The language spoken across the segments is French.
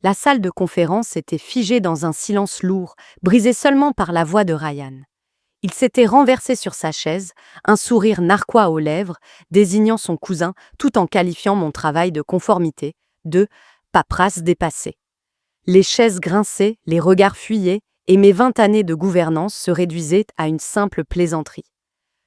La salle de conférence était figée dans un silence lourd, brisé seulement par la voix de Ryan. Il s'était renversé sur sa chaise, un sourire narquois aux lèvres, désignant son cousin tout en qualifiant mon travail de conformité, de paperasse dépassée. Les chaises grinçaient, les regards fuyaient, et mes 20 années de gouvernance se réduisaient à une simple plaisanterie.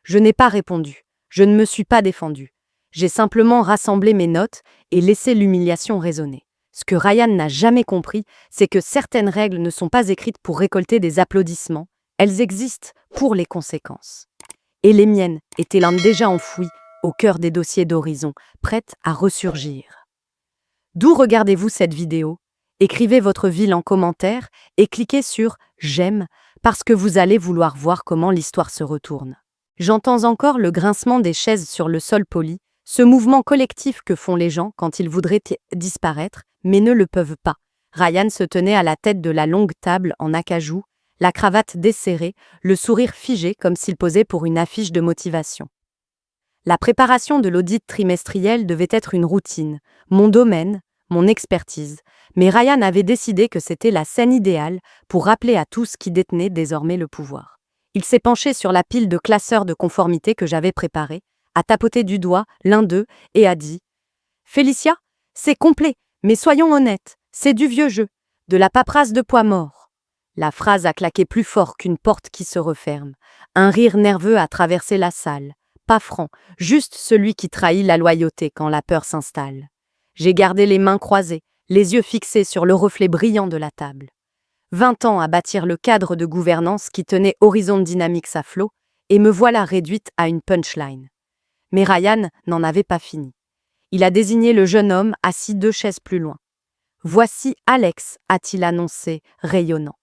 Je n'ai pas répondu, je ne me suis pas défendu. J'ai simplement rassemblé mes notes et laissé l'humiliation résonner. Ce que Ryan n'a jamais compris, c'est que certaines règles ne sont pas écrites pour récolter des applaudissements, elles existent pour les conséquences. Et les miennes étaient là déjà enfouies au cœur des dossiers d'Horizon, prêtes à ressurgir. D'où regardez-vous cette vidéo? Écrivez votre ville en commentaire et cliquez sur « J'aime » parce que vous allez vouloir voir comment l'histoire se retourne. J'entends encore le grincement des chaises sur le sol poli, ce mouvement collectif que font les gens quand ils voudraient disparaître, mais ne le peuvent pas. Ryan se tenait à la tête de la longue table en acajou, la cravate desserrée, le sourire figé comme s'il posait pour une affiche de motivation. La préparation de l'audit trimestriel devait être une routine, mon domaine, mon expertise, mais Ryan avait décidé que c'était la scène idéale pour rappeler à tous qui détenaient désormais le pouvoir. Il s'est penché sur la pile de classeurs de conformité que j'avais préparée, a tapoté du doigt l'un d'eux et a dit « Félicia, c'est complet, mais soyons honnêtes, c'est du vieux jeu, de la paperasse de poids mort. » La phrase a claqué plus fort qu'une porte qui se referme. Un rire nerveux a traversé la salle. Pas franc, juste celui qui trahit la loyauté quand la peur s'installe. J'ai gardé les mains croisées, les yeux fixés sur le reflet brillant de la table. 20 ans à bâtir le cadre de gouvernance qui tenait Horizon Dynamics à flot, et me voilà réduite à une punchline. Mais Ryan n'en avait pas fini. Il a désigné le jeune homme assis 2 chaises plus loin. « Voici Alex », a-t-il annoncé, rayonnant.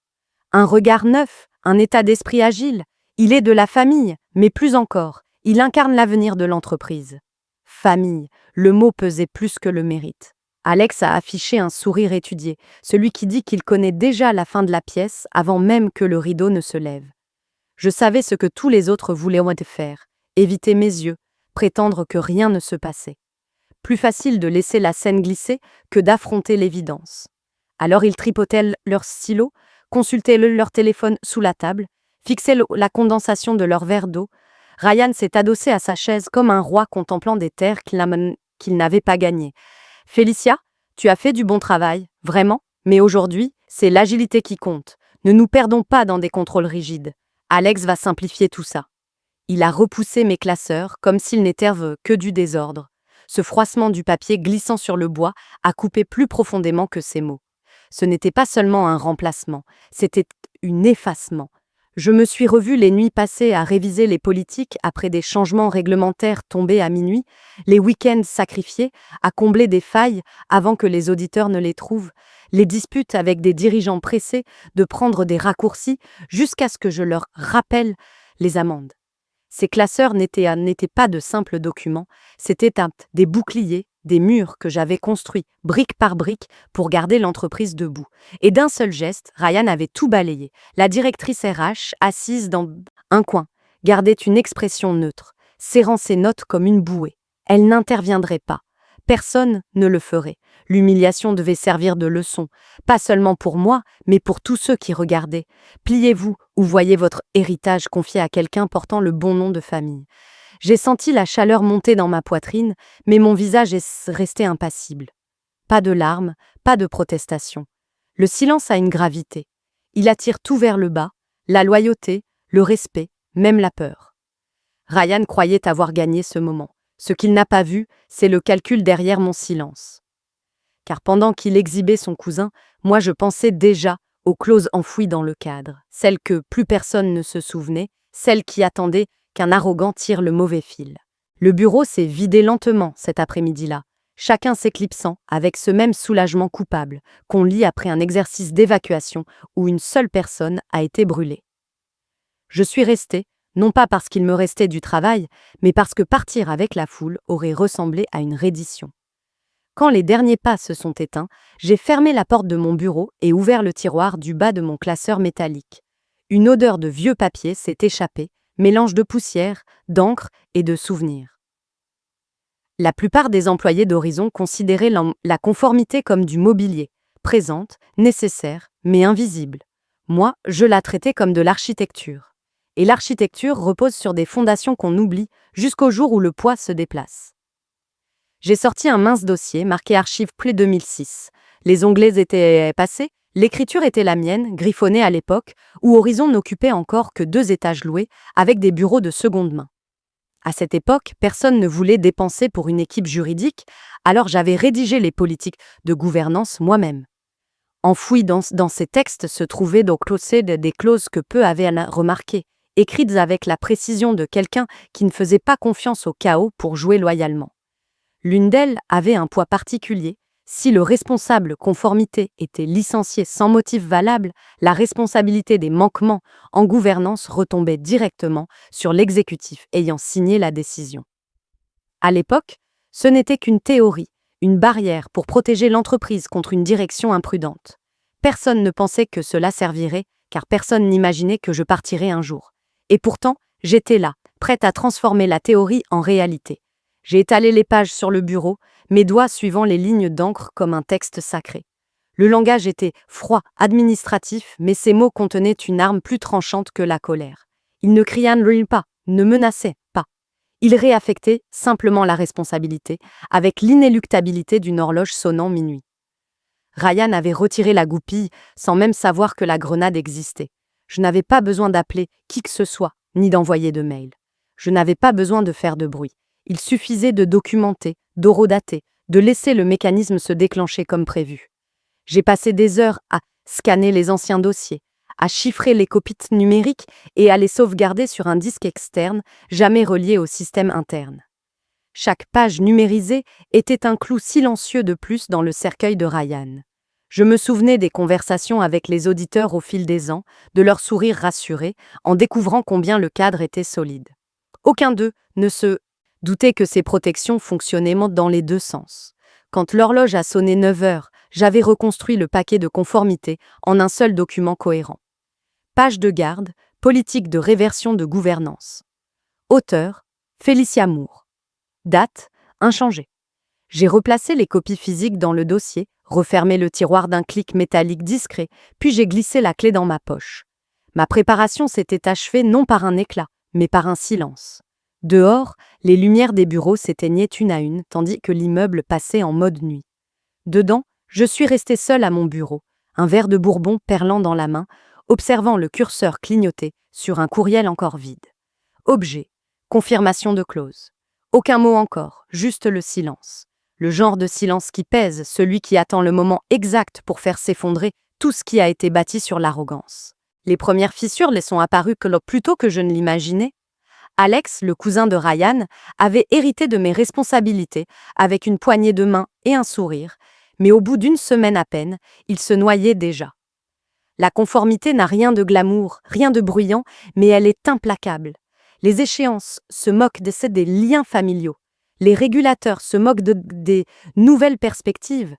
Un regard neuf, un état d'esprit agile. Il est de la famille, mais plus encore, il incarne l'avenir de l'entreprise. Famille, le mot pesait plus que le mérite. Alex a affiché un sourire étudié, celui qui dit qu'il connaît déjà la fin de la pièce avant même que le rideau ne se lève. Je savais ce que tous les autres voulaient faire, éviter mes yeux, prétendre que rien ne se passait. Plus facile de laisser la scène glisser que d'affronter l'évidence. Alors ils tripotaient leurs stylos, consultaient leur téléphone sous la table, fixaient la condensation de leur verre d'eau. Ryan s'est adossé à sa chaise comme un roi contemplant des terres qu'il n'avait pas gagnées. « Félicia, tu as fait du bon travail, vraiment, mais aujourd'hui, c'est l'agilité qui compte. Ne nous perdons pas dans des contrôles rigides. Alex va simplifier tout ça. » Il a repoussé mes classeurs comme s'ils n'étaient que du désordre. Ce froissement du papier glissant sur le bois a coupé plus profondément que ces mots. Ce n'était pas seulement un remplacement, c'était un effacement. Je me suis revue les nuits passées à réviser les politiques après des changements réglementaires tombés à minuit, les week-ends sacrifiés à combler des failles avant que les auditeurs ne les trouvent, les disputes avec des dirigeants pressés de prendre des raccourcis jusqu'à ce que je leur rappelle les amendes. Ces classeurs n'étaient pas de simples documents, c'était des boucliers, des murs que j'avais construits, brique par brique, pour garder l'entreprise debout. Et d'un seul geste, Ryan avait tout balayé. La directrice RH, assise dans un coin, gardait une expression neutre, serrant ses notes comme une bouée. Elle n'interviendrait pas. Personne ne le ferait. L'humiliation devait servir de leçon, pas seulement pour moi, mais pour tous ceux qui regardaient. Pliez-vous ou voyez votre héritage confié à quelqu'un portant le bon nom de famille. J'ai senti la chaleur monter dans ma poitrine, mais mon visage est resté impassible. Pas de larmes, pas de protestation. Le silence a une gravité. Il attire tout vers le bas, la loyauté, le respect, même la peur. Ryan croyait avoir gagné ce moment. Ce qu'il n'a pas vu, c'est le calcul derrière mon silence. Car pendant qu'il exhibait son cousin, moi je pensais déjà aux clauses enfouies dans le cadre, celles que plus personne ne se souvenait, celles qui attendaient qu'un arrogant tire le mauvais fil. Le bureau s'est vidé lentement cet après-midi-là, chacun s'éclipsant avec ce même soulagement coupable qu'on lit après un exercice d'évacuation où une seule personne a été brûlée. Je suis restée, non pas parce qu'il me restait du travail, mais parce que partir avec la foule aurait ressemblé à une reddition. Quand les derniers pas se sont éteints, j'ai fermé la porte de mon bureau et ouvert le tiroir du bas de mon classeur métallique. Une odeur de vieux papier s'est échappée, mélange de poussière, d'encre et de souvenirs. La plupart des employés d'Horizon considéraient la conformité comme du mobilier, présente, nécessaire, mais invisible. Moi, je la traitais comme de l'architecture. Et l'architecture repose sur des fondations qu'on oublie jusqu'au jour où le poids se déplace. J'ai sorti un mince dossier marqué Archives Play 2006. Les onglets étaient passés, l'écriture était la mienne, griffonnée à l'époque, où Horizon n'occupait encore que 2 étages loués, avec des bureaux de seconde main. À cette époque, personne ne voulait dépenser pour une équipe juridique, alors j'avais rédigé les politiques de gouvernance moi-même. Enfouies dans ces textes se trouvaient donc des clauses que peu avaient remarquées, écrites avec la précision de quelqu'un qui ne faisait pas confiance au chaos pour jouer loyalement. L'une d'elles avait un poids particulier. Si le responsable conformité était licencié sans motif valable, la responsabilité des manquements en gouvernance retombait directement sur l'exécutif ayant signé la décision. À l'époque, ce n'était qu'une théorie, une barrière pour protéger l'entreprise contre une direction imprudente. Personne ne pensait que cela servirait, car personne n'imaginait que je partirais un jour. Et pourtant, j'étais là, prête à transformer la théorie en réalité. J'ai étalé les pages sur le bureau, mes doigts suivant les lignes d'encre comme un texte sacré. Le langage était froid, administratif, mais ces mots contenaient une arme plus tranchante que la colère. Ils ne criaient pas, ne menaçaient pas. Ils réaffectaient simplement la responsabilité, avec l'inéluctabilité d'une horloge sonnant minuit. Ryan avait retiré la goupille sans même savoir que la grenade existait. Je n'avais pas besoin d'appeler qui que ce soit, ni d'envoyer de mail. Je n'avais pas besoin de faire de bruit. Il suffisait de documenter, d'horodater, de laisser le mécanisme se déclencher comme prévu. J'ai passé des heures à scanner les anciens dossiers, à chiffrer les copies numériques et à les sauvegarder sur un disque externe, jamais relié au système interne. Chaque page numérisée était un clou silencieux de plus dans le cercueil de Ryan. Je me souvenais des conversations avec les auditeurs au fil des ans, de leurs sourires rassurés, en découvrant combien le cadre était solide. Aucun d'eux ne se doutait que ces protections fonctionnaient dans les 2 sens. Quand l'horloge a sonné 9 heures, j'avais reconstruit le paquet de conformité en un seul document cohérent. Page de garde, politique de réversion de gouvernance. Auteur, Félicia Moore. Date, inchangée. J'ai replacé les copies physiques dans le dossier, refermé le tiroir d'un clic métallique discret, puis j'ai glissé la clé dans ma poche. Ma préparation s'était achevée non par un éclat, mais par un silence. Dehors, les lumières des bureaux s'éteignaient une à une, tandis que l'immeuble passait en mode nuit. Dedans, je suis restée seule à mon bureau, un verre de bourbon perlant dans la main, observant le curseur clignoter sur un courriel encore vide. Objet, confirmation de clause. Aucun mot encore, juste le silence. Le genre de silence qui pèse, celui qui attend le moment exact pour faire s'effondrer tout ce qui a été bâti sur l'arrogance. Les premières fissures les sont apparues plus tôt que je ne l'imaginais. Alex, le cousin de Ryan, avait hérité de mes responsabilités avec une poignée de main et un sourire, mais au bout d'1 semaine à peine, il se noyait déjà. La conformité n'a rien de glamour, rien de bruyant, mais elle est implacable. Les échéances se moquent des liens familiaux. Les régulateurs se moquent des nouvelles perspectives.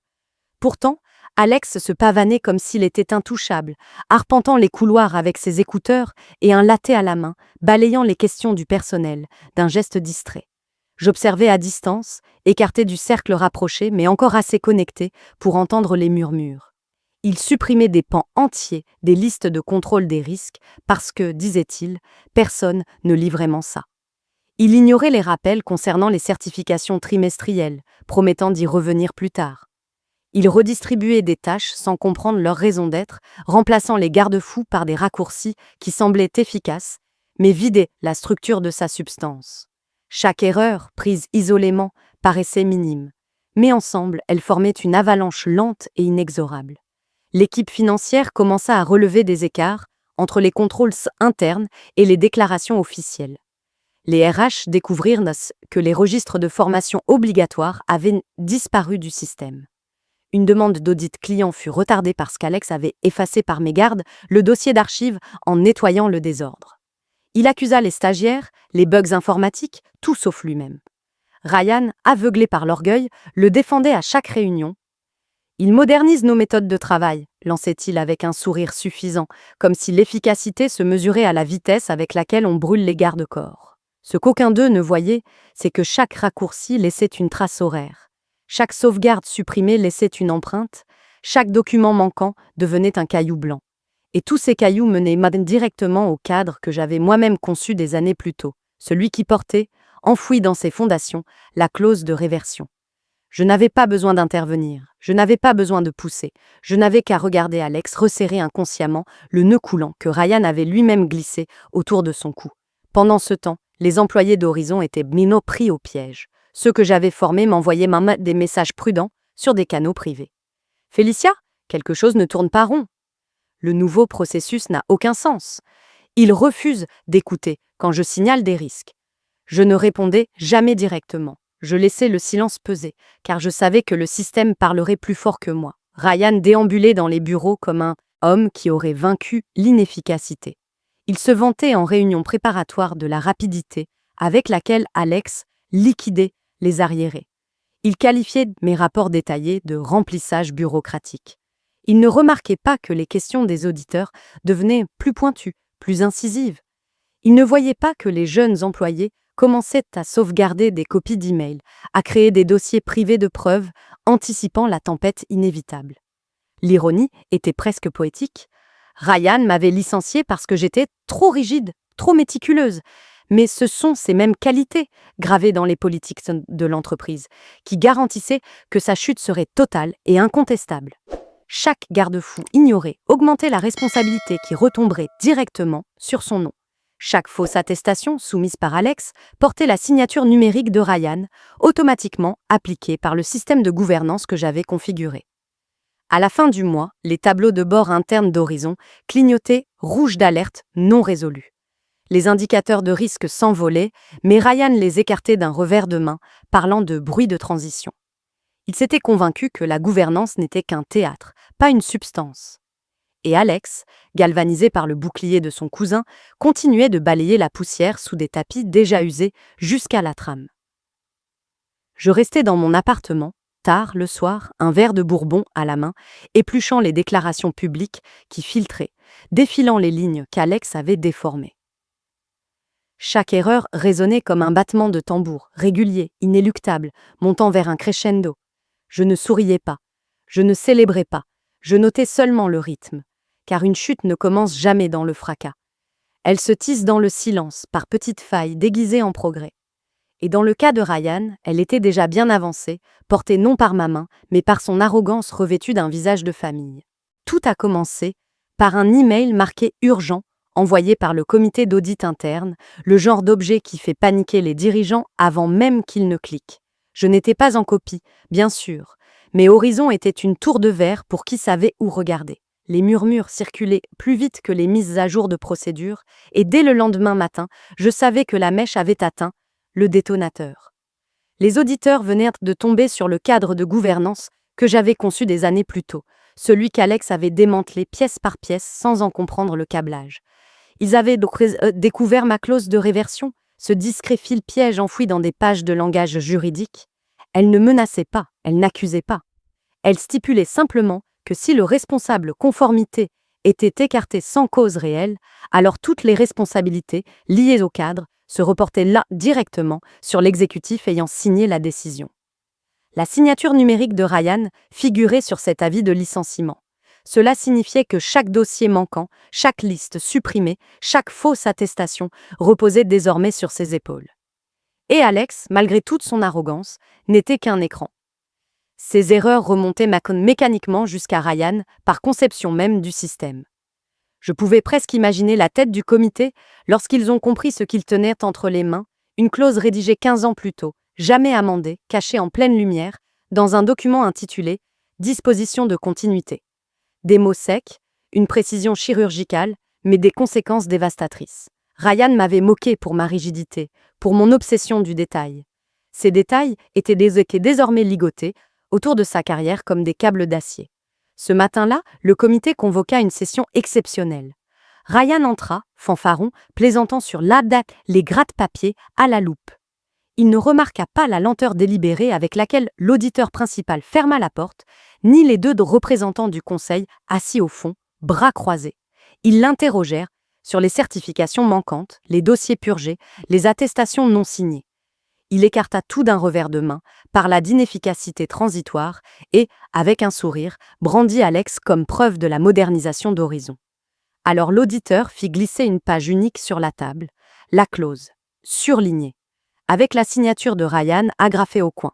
Pourtant, Alex se pavanait comme s'il était intouchable, arpentant les couloirs avec ses écouteurs et un latte à la main, balayant les questions du personnel, d'un geste distrait. J'observais à distance, écarté du cercle rapproché, mais encore assez connecté pour entendre les murmures. Il supprimait des pans entiers des listes de contrôle des risques parce que, disait-il, personne ne lit vraiment ça. Il ignorait les rappels concernant les certifications trimestrielles, promettant d'y revenir plus tard. Il redistribuait des tâches sans comprendre leur raison d'être, remplaçant les garde-fous par des raccourcis qui semblaient efficaces, mais vidaient la structure de sa substance. Chaque erreur, prise isolément, paraissait minime, mais ensemble, elles formaient une avalanche lente et inexorable. L'équipe financière commença à relever des écarts entre les contrôles internes et les déclarations officielles. Les RH découvrirent que les registres de formation obligatoires avaient disparu du système. Une demande d'audit client fut retardée parce qu'Alex avait effacé par mégarde le dossier d'archives en nettoyant le désordre. Il accusa les stagiaires, les bugs informatiques, tout sauf lui-même. Ryan, aveuglé par l'orgueil, le défendait à chaque réunion. « Il modernise nos méthodes de travail », lançait-il avec un sourire suffisant, comme si l'efficacité se mesurait à la vitesse avec laquelle on brûle les garde-corps. Ce qu'aucun d'eux ne voyait, c'est que chaque raccourci laissait une trace horaire. Chaque sauvegarde supprimée laissait une empreinte, Chaque document manquant devenait un caillou blanc. Et tous ces cailloux menaient directement au cadre que j'avais moi-même conçu des années plus tôt, celui qui portait, enfoui dans ses fondations, la clause de réversion. Je n'avais pas besoin d'intervenir, je n'avais pas besoin de pousser, je n'avais qu'à regarder Alex resserrer inconsciemment le nœud coulant que Ryan avait lui-même glissé autour de son cou. Pendant ce temps, les employés d'Horizon étaient pris au piège. Ceux que j'avais formés m'envoyaient des messages prudents sur des canaux privés. « Félicia, quelque chose ne tourne pas rond. Le nouveau processus n'a aucun sens. Ils refusent d'écouter quand je signale des risques. » Je ne répondais jamais directement. Je laissais le silence peser, car je savais que le système parlerait plus fort que moi. Ryan déambulait dans les bureaux comme un homme qui aurait vaincu l'inefficacité. Il se vantait en réunion préparatoire de la rapidité avec laquelle Alex liquidait les arriérés. Il qualifiait mes rapports détaillés de remplissage bureaucratique. Il ne remarquait pas que les questions des auditeurs devenaient plus pointues, plus incisives. Il ne voyait pas que les jeunes employés commençaient à sauvegarder des copies d'emails, à créer des dossiers privés de preuves, anticipant la tempête inévitable. L'ironie était presque poétique. Ryan m'avait licenciée parce que j'étais trop rigide, trop méticuleuse. Mais ce sont ces mêmes qualités, gravées dans les politiques de l'entreprise, qui garantissaient que sa chute serait totale et incontestable. Chaque garde-fou ignoré augmentait la responsabilité qui retomberait directement sur son nom. Chaque fausse attestation soumise par Alex portait la signature numérique de Ryan, automatiquement appliquée par le système de gouvernance que j'avais configuré. À la fin du mois, les tableaux de bord internes d'Horizon clignotaient rouge d'alerte non résolue. Les indicateurs de risque s'envolaient, mais Ryan les écartait d'un revers de main, parlant de bruit de transition. Il s'était convaincu que la gouvernance n'était qu'un théâtre, pas une substance. Et Alex, galvanisé par le bouclier de son cousin, continuait de balayer la poussière sous des tapis déjà usés jusqu'à la trame. Je restais dans mon appartement, tard le soir, un verre de bourbon à la main, épluchant les déclarations publiques qui filtraient, défilant les lignes qu'Alex avait déformées. Chaque erreur résonnait comme un battement de tambour, régulier, inéluctable, montant vers un crescendo. Je ne souriais pas, je ne célébrais pas, je notais seulement le rythme, car une chute ne commence jamais dans le fracas. Elle se tisse dans le silence, par petites failles déguisées en progrès. Et dans le cas de Ryan, elle était déjà bien avancée, portée non par ma main, mais par son arrogance revêtue d'un visage de famille. Tout a commencé par un email marqué « urgent » envoyé par le comité d'audit interne, le genre d'objet qui fait paniquer les dirigeants avant même qu'ils ne cliquent. Je n'étais pas en copie, bien sûr, mais Horizon était une tour de verre pour qui savait où regarder. Les murmures circulaient plus vite que les mises à jour de procédures, et dès le lendemain matin, je savais que la mèche avait atteint le détonateur. Les auditeurs venaient de tomber sur le cadre de gouvernance que j'avais conçu des années plus tôt, celui qu'Alex avait démantelé pièce par pièce sans en comprendre le câblage. Ils avaient donc découvert ma clause de réversion, ce discret fil piège enfoui dans des pages de langage juridique. Elle ne menaçait pas, elle n'accusait pas. Elle stipulait simplement que si le responsable conformité était écarté sans cause réelle, alors toutes les responsabilités liées au cadre se reportaient là directement sur l'exécutif ayant signé la décision. La signature numérique de Ryan figurait sur cet avis de licenciement. Cela signifiait que chaque dossier manquant, chaque liste supprimée, chaque fausse attestation reposait désormais sur ses épaules. Et Alex, malgré toute son arrogance, n'était qu'un écran. Ces erreurs remontaient mécaniquement jusqu'à Ryan par conception même du système. Je pouvais presque imaginer la tête du comité lorsqu'ils ont compris ce qu'ils tenaient entre les mains, une clause rédigée 15 ans plus tôt, jamais amendée, cachée en pleine lumière, dans un document intitulé « Disposition de continuité ». Des mots secs, une précision chirurgicale, mais des conséquences dévastatrices. Ryan m'avait moqué pour ma rigidité, pour mon obsession du détail. Ces détails étaient désormais ligotés autour de sa carrière comme des câbles d'acier. Ce matin-là, le comité convoqua une session exceptionnelle. Ryan entra, fanfaron, plaisantant sur les gratte-papiers à la loupe. Il ne remarqua pas la lenteur délibérée avec laquelle l'auditeur principal ferma la porte, ni les deux représentants du conseil assis au fond, bras croisés. Ils l'interrogèrent sur les certifications manquantes, les dossiers purgés, les attestations non signées. Il écarta tout d'un revers de main, parla d'inefficacité transitoire et, avec un sourire, brandit Alex comme preuve de la modernisation d'Horizon. Alors l'auditeur fit glisser une page unique sur la table, la clause, surlignée, avec la signature de Ryan agrafée au coin.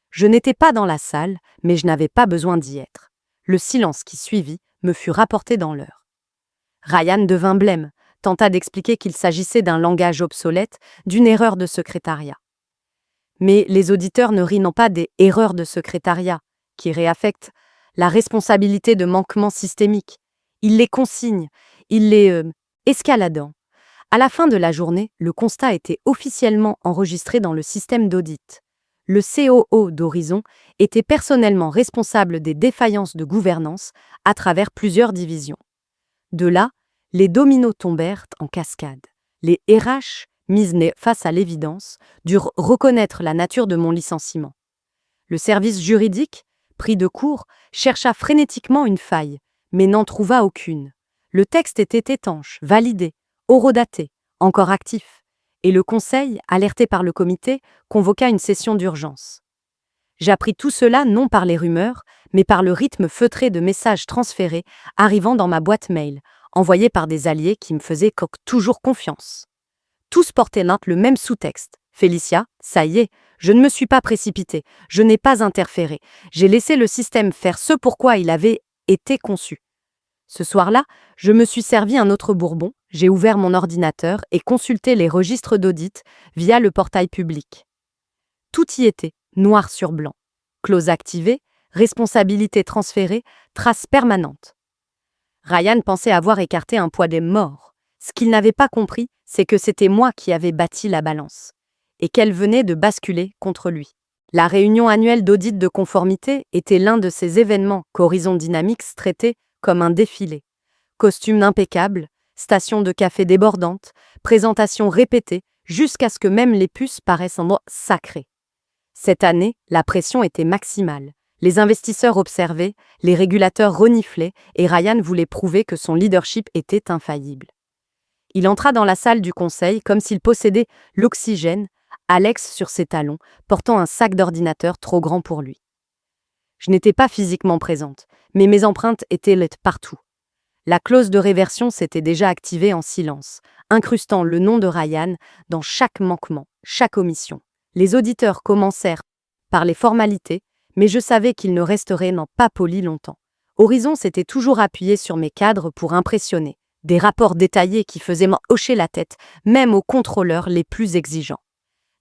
Je n'étais pas dans la salle, mais je n'avais pas besoin d'y être. Le silence qui suivit me fut rapporté dans l'heure. Ryan devint blême, tenta d'expliquer qu'il s'agissait d'un langage obsolète, d'une erreur de secrétariat. Mais les auditeurs ne rient non pas des erreurs de secrétariat, qui réaffectent la responsabilité de manquements systémiques. Ils les consignent, ils les escaladent. À la fin de la journée, le constat était officiellement enregistré dans le système d'audit. Le COO d'Horizon était personnellement responsable des défaillances de gouvernance à travers plusieurs divisions. De là, les dominos tombèrent en cascade. Les RH, mises face à l'évidence, durent reconnaître la nature de mon licenciement. Le service juridique, pris de court, chercha frénétiquement une faille, mais n'en trouva aucune. Le texte était étanche, validé, horodaté, encore actif, et le conseil, alerté par le comité, convoqua une session d'urgence. J'appris tout cela non par les rumeurs, mais par le rythme feutré de messages transférés arrivant dans ma boîte mail, envoyés par des alliés qui me faisaient toujours confiance. Tous portaient le même sous-texte. Félicia, ça y est, je ne me suis pas précipitée, je n'ai pas interféré, j'ai laissé le système faire ce pourquoi il avait été conçu. Ce soir-là, je me suis servi un autre bourbon, j'ai ouvert mon ordinateur et consulté les registres d'audit via le portail public. Tout y était, noir sur blanc. Clause activée, responsabilité transférée, trace permanente. Ryan pensait avoir écarté un poids des morts. Ce qu'il n'avait pas compris, c'est que c'était moi qui avais bâti la balance, et qu'elle venait de basculer contre lui. La réunion annuelle d'audit de conformité était l'un de ces événements qu'Horizon Dynamics traitait comme un défilé. Costumes impeccables, stations de café débordantes, présentations répétées, jusqu'à ce que même les puces paraissent sacrées. Cette année, la pression était maximale. Les investisseurs observaient, les régulateurs reniflaient, et Ryan voulait prouver que son leadership était infaillible. Il entra dans la salle du conseil comme s'il possédait l'oxygène, Alex sur ses talons, portant un sac d'ordinateur trop grand pour lui. Je n'étais pas physiquement présente, mais mes empreintes étaient partout. La clause de réversion s'était déjà activée en silence, incrustant le nom de Ryan dans chaque manquement, chaque omission. Les auditeurs commencèrent par les formalités, mais je savais qu'ils ne resteraient pas polis longtemps. Horizon s'était toujours appuyé sur mes cadres pour impressionner, des rapports détaillés qui faisaient hocher la tête, même aux contrôleurs les plus exigeants.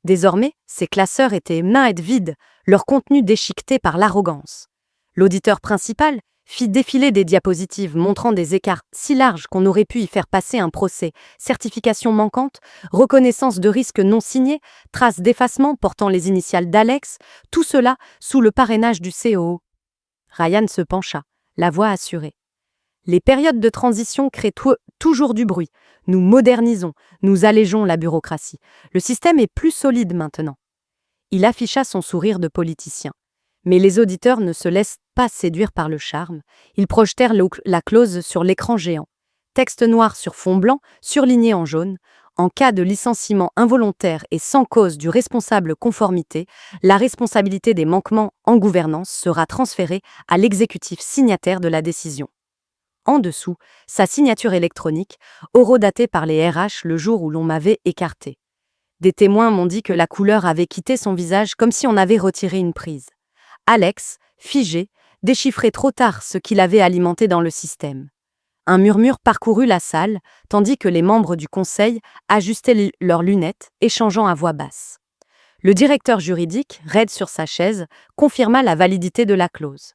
Désormais, ces classeurs étaient mains vides, leur contenu déchiqueté par l'arrogance. L'auditeur principal fit défiler des diapositives montrant des écarts si larges qu'on aurait pu y faire passer un procès, certification manquante, reconnaissance de risque non signée, traces d'effacement portant les initiales d'Alex, tout cela sous le parrainage du COO. Ryan se pencha, la voix assurée. Les périodes de transition créent toujours du bruit. Nous modernisons, nous allégeons la bureaucratie. Le système est plus solide maintenant. Il afficha son sourire de politicien. Mais les auditeurs ne se laissent pas séduire par le charme. Ils projetèrent la clause sur l'écran géant. Texte noir sur fond blanc, surligné en jaune. En cas de licenciement involontaire et sans cause du responsable conformité, la responsabilité des manquements en gouvernance sera transférée à l'exécutif signataire de la décision. En dessous, sa signature électronique, horodatée par les RH le jour où l'on m'avait écarté. Des témoins m'ont dit que la couleur avait quitté son visage comme si on avait retiré une prise. Alex, figé, déchiffrait trop tard ce qu'il avait alimenté dans le système. Un murmure parcourut la salle, tandis que les membres du conseil ajustaient leurs lunettes, échangeant à voix basse. Le directeur juridique, raide sur sa chaise, confirma la validité de la clause.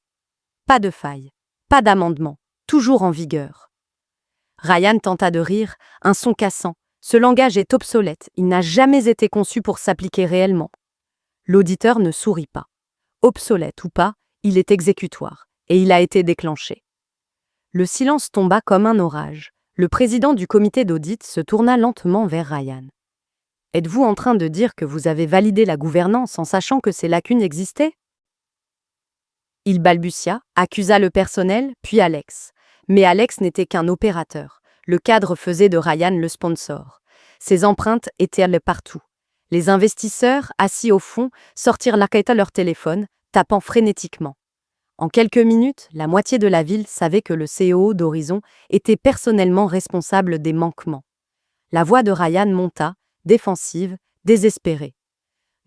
Pas de faille, pas d'amendement, toujours en vigueur. Ryan tenta de rire, un son cassant. Ce langage est obsolète, il n'a jamais été conçu pour s'appliquer réellement. L'auditeur ne sourit pas. Obsolète ou pas, il est exécutoire, et il a été déclenché. Le silence tomba comme un orage. Le président du comité d'audit se tourna lentement vers Ryan. « Êtes-vous en train de dire que vous avez validé la gouvernance en sachant que ces lacunes existaient ?» Il balbutia, accusa le personnel, puis Alex. Mais Alex n'était qu'un opérateur. Le cadre faisait de Ryan le sponsor. Ses empreintes étaient partout. Les investisseurs, assis au fond, sortirent leur téléphone, tapant frénétiquement. En quelques minutes, la moitié de la ville savait que le CEO d'Horizon était personnellement responsable des manquements. La voix de Ryan monta, défensive, désespérée.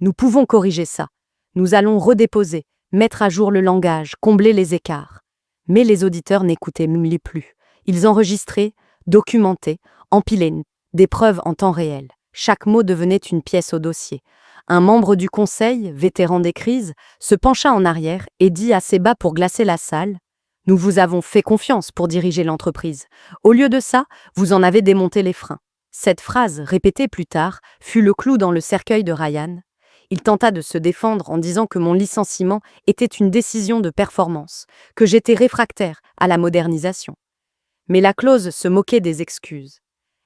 Nous pouvons corriger ça. Nous allons redéposer, mettre à jour le langage, combler les écarts. Mais les auditeurs n'écoutaient plus. Ils enregistraient, documentaient, empilaient des preuves en temps réel. Chaque mot devenait une pièce au dossier. Un membre du conseil, vétéran des crises, se pencha en arrière et dit assez bas pour glacer la salle : « Nous vous avons fait confiance pour diriger l'entreprise. Au lieu de ça, vous en avez démonté les freins. » Cette phrase, répétée plus tard, fut le clou dans le cercueil de Ryan. Il tenta de se défendre en disant que mon licenciement était une décision de performance, que j'étais réfractaire à la modernisation. Mais la clause se moquait des excuses.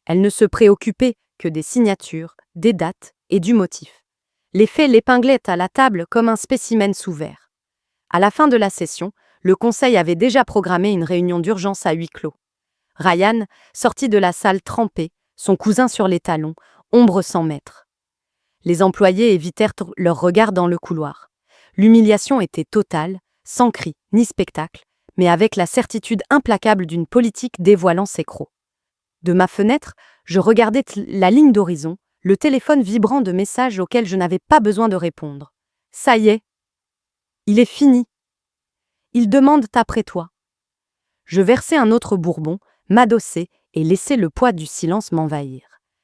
Elle ne se préoccupait que des signatures, des dates et du motif. Les faits l'épinglaient à la table comme un spécimen sous verre. À la fin de la session, le conseil avait déjà programmé une réunion d'urgence à huis clos. Ryan sortit de la salle trempé, son cousin sur les talons, ombre sans maître. Les employés évitèrent leur regard dans le couloir. L'humiliation était totale, sans cri ni spectacle, mais avec la certitude implacable d'une politique dévoilant ses crocs. De ma fenêtre, je regardais la ligne d'horizon, le téléphone vibrant de messages auxquels je n'avais pas besoin de répondre. Ça y est. Il est fini. Ils demandent après toi. Je versai un autre bourbon, m'adossai et laissai le poids du silence m'envahir.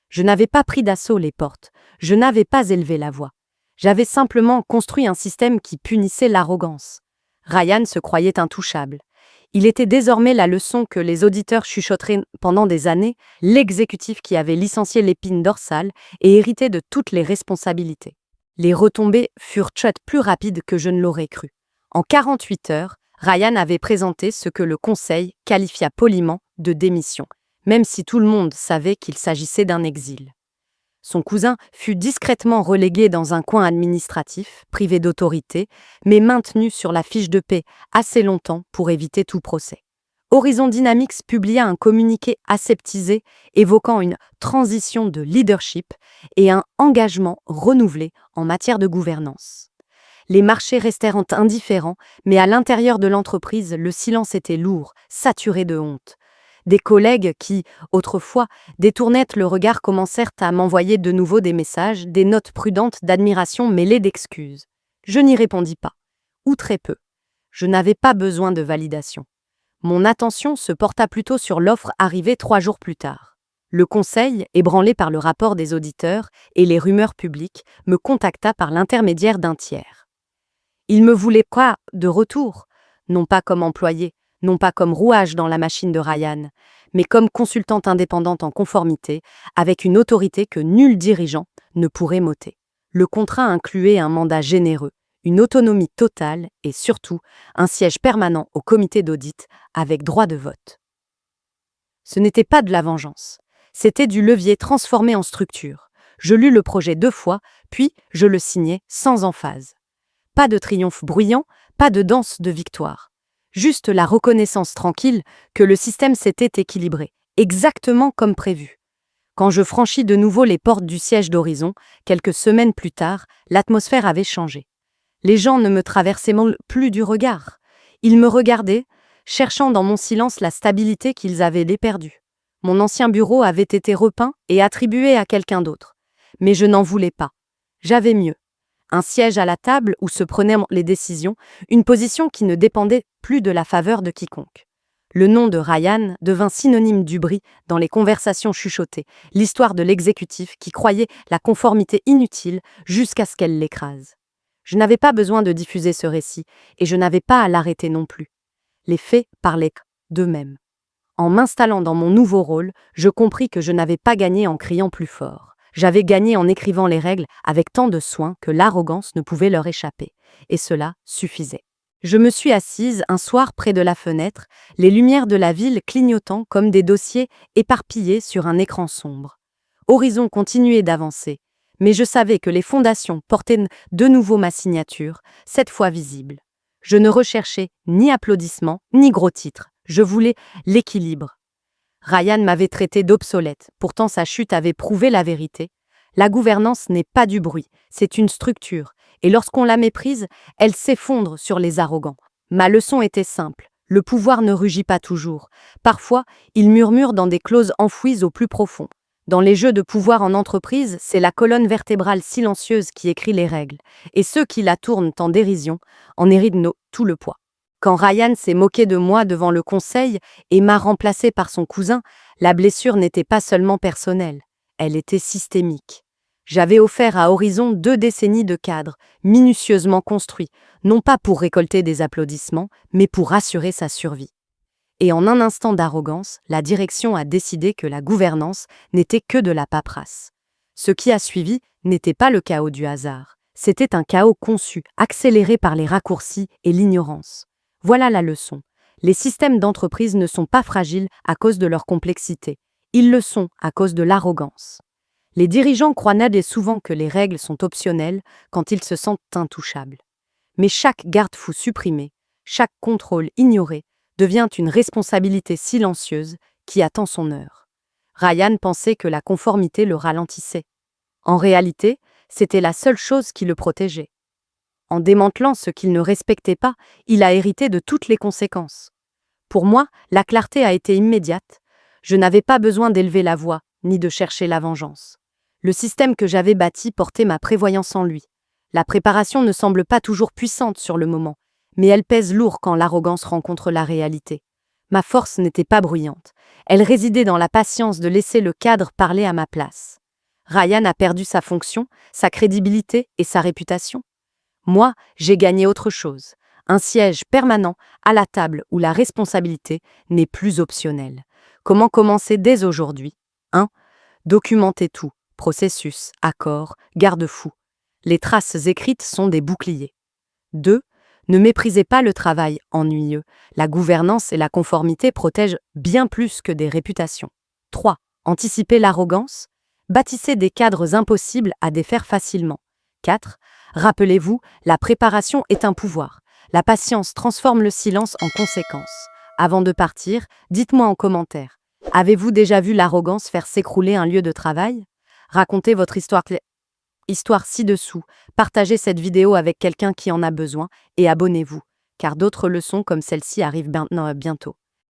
Je n'avais pas pris d'assaut les portes, je n'avais pas élevé la voix. J'avais simplement construit un système qui punissait l'arrogance. Ryan se croyait intouchable. Il était désormais la leçon que les auditeurs chuchoteraient pendant des années, l'exécutif qui avait licencié l'épine dorsale et hérité de toutes les responsabilités. Les retombées furent plus rapides que je ne l'aurais cru. En 48 heures, Ryan avait présenté ce que le conseil qualifia poliment de démission, même si tout le monde savait qu'il s'agissait d'un exil. Son cousin fut discrètement relégué dans un coin administratif, privé d'autorité, mais maintenu sur la fiche de paie assez longtemps pour éviter tout procès. Horizon Dynamics publia un communiqué aseptisé évoquant une transition de leadership et un engagement renouvelé en matière de gouvernance. Les marchés restèrent indifférents, mais à l'intérieur de l'entreprise, le silence était lourd, saturé de honte. Des collègues qui, autrefois, détournaient le regard commencèrent à m'envoyer de nouveau des messages, des notes prudentes d'admiration mêlées d'excuses. Je n'y répondis pas, ou très peu. Je n'avais pas besoin de validation. Mon attention se porta plutôt sur l'offre arrivée 3 jours plus tard. Le conseil, ébranlé par le rapport des auditeurs et les rumeurs publiques, me contacta par l'intermédiaire d'un tiers. Il me voulait quoi de retour, non pas comme employé, non pas comme rouage dans la machine de Ryan, mais comme consultante indépendante en conformité, avec une autorité que nul dirigeant ne pourrait m'ôter. Le contrat incluait un mandat généreux, une autonomie totale et surtout un siège permanent au comité d'audit avec droit de vote. Ce n'était pas de la vengeance, c'était du levier transformé en structure. Je lus le projet 2 fois, puis je le signai sans emphase. Pas de triomphe bruyant, pas de danse de victoire. Juste la reconnaissance tranquille que le système s'était équilibré, exactement comme prévu. Quand je franchis de nouveau les portes du siège d'Horizon, quelques semaines plus tard, l'atmosphère avait changé. Les gens ne me traversaient plus du regard. Ils me regardaient, cherchant dans mon silence la stabilité qu'ils avaient perdue. Mon ancien bureau avait été repeint et attribué à quelqu'un d'autre. Mais je n'en voulais pas. J'avais mieux. Un siège à la table où se prenaient les décisions, une position qui ne dépendait plus de la faveur de quiconque. Le nom de Ryan devint synonyme du bris dans les conversations chuchotées, l'histoire de l'exécutif qui croyait la conformité inutile jusqu'à ce qu'elle l'écrase. Je n'avais pas besoin de diffuser ce récit, et je n'avais pas à l'arrêter non plus. Les faits parlaient d'eux-mêmes. En m'installant dans mon nouveau rôle, je compris que je n'avais pas gagné en criant plus fort. J'avais gagné en écrivant les règles avec tant de soin que l'arrogance ne pouvait leur échapper. Et cela suffisait. Je me suis assise un soir près de la fenêtre, les lumières de la ville clignotant comme des dossiers éparpillés sur un écran sombre. Horizon continuait d'avancer, mais je savais que les fondations portaient de nouveau ma signature, cette fois visible. Je ne recherchais ni applaudissements, ni gros titres. Je voulais l'équilibre. Ryan m'avait traité d'obsolète, pourtant sa chute avait prouvé la vérité. La gouvernance n'est pas du bruit, c'est une structure, et lorsqu'on la méprise, elle s'effondre sur les arrogants. Ma leçon était simple, le pouvoir ne rugit pas toujours. Parfois, il murmure dans des clauses enfouies au plus profond. Dans les jeux de pouvoir en entreprise, c'est la colonne vertébrale silencieuse qui écrit les règles, et ceux qui la tournent en dérision en héritent tout le poids. Quand Ryan s'est moqué de moi devant le conseil et m'a remplacé par son cousin, la blessure n'était pas seulement personnelle, elle était systémique. J'avais offert à Horizon 2 décennies de cadres, minutieusement construits, non pas pour récolter des applaudissements, mais pour assurer sa survie. Et en un instant d'arrogance, la direction a décidé que la gouvernance n'était que de la paperasse. Ce qui a suivi n'était pas le chaos du hasard, c'était un chaos conçu, accéléré par les raccourcis et l'ignorance. Voilà la leçon. Les systèmes d'entreprise ne sont pas fragiles à cause de leur complexité, ils le sont à cause de l'arrogance. Les dirigeants croient souvent que les règles sont optionnelles quand ils se sentent intouchables. Mais chaque garde-fou supprimé, chaque contrôle ignoré, devient une responsabilité silencieuse qui attend son heure. Ryan pensait que la conformité le ralentissait. En réalité, c'était la seule chose qui le protégeait. En démantelant ce qu'il ne respectait pas, il a hérité de toutes les conséquences. Pour moi, la clarté a été immédiate. Je n'avais pas besoin d'élever la voix, ni de chercher la vengeance. Le système que j'avais bâti portait ma prévoyance en lui. La préparation ne semble pas toujours puissante sur le moment, mais elle pèse lourd quand l'arrogance rencontre la réalité. Ma force n'était pas bruyante. Elle résidait dans la patience de laisser le cadre parler à ma place. Ryan a perdu sa fonction, sa crédibilité et sa réputation. Moi, j'ai gagné autre chose. Un siège permanent à la table où la responsabilité n'est plus optionnelle. Comment commencer dès aujourd'hui? 1. Documenter tout. Processus, accords, garde-fous. Les traces écrites sont des boucliers. 2. Ne méprisez pas le travail ennuyeux. La gouvernance et la conformité protègent bien plus que des réputations. 3. Anticipez l'arrogance. Bâtissez des cadres impossibles à défaire facilement. 4. Rappelez-vous, la préparation est un pouvoir. La patience transforme le silence en conséquence. Avant de partir, dites-moi en commentaire. Avez-vous déjà vu l'arrogance faire s'écrouler un lieu de travail? Racontez votre histoire ci-dessous, partagez cette vidéo avec quelqu'un qui en a besoin et abonnez-vous, car d'autres leçons comme celle-ci arrivent bientôt.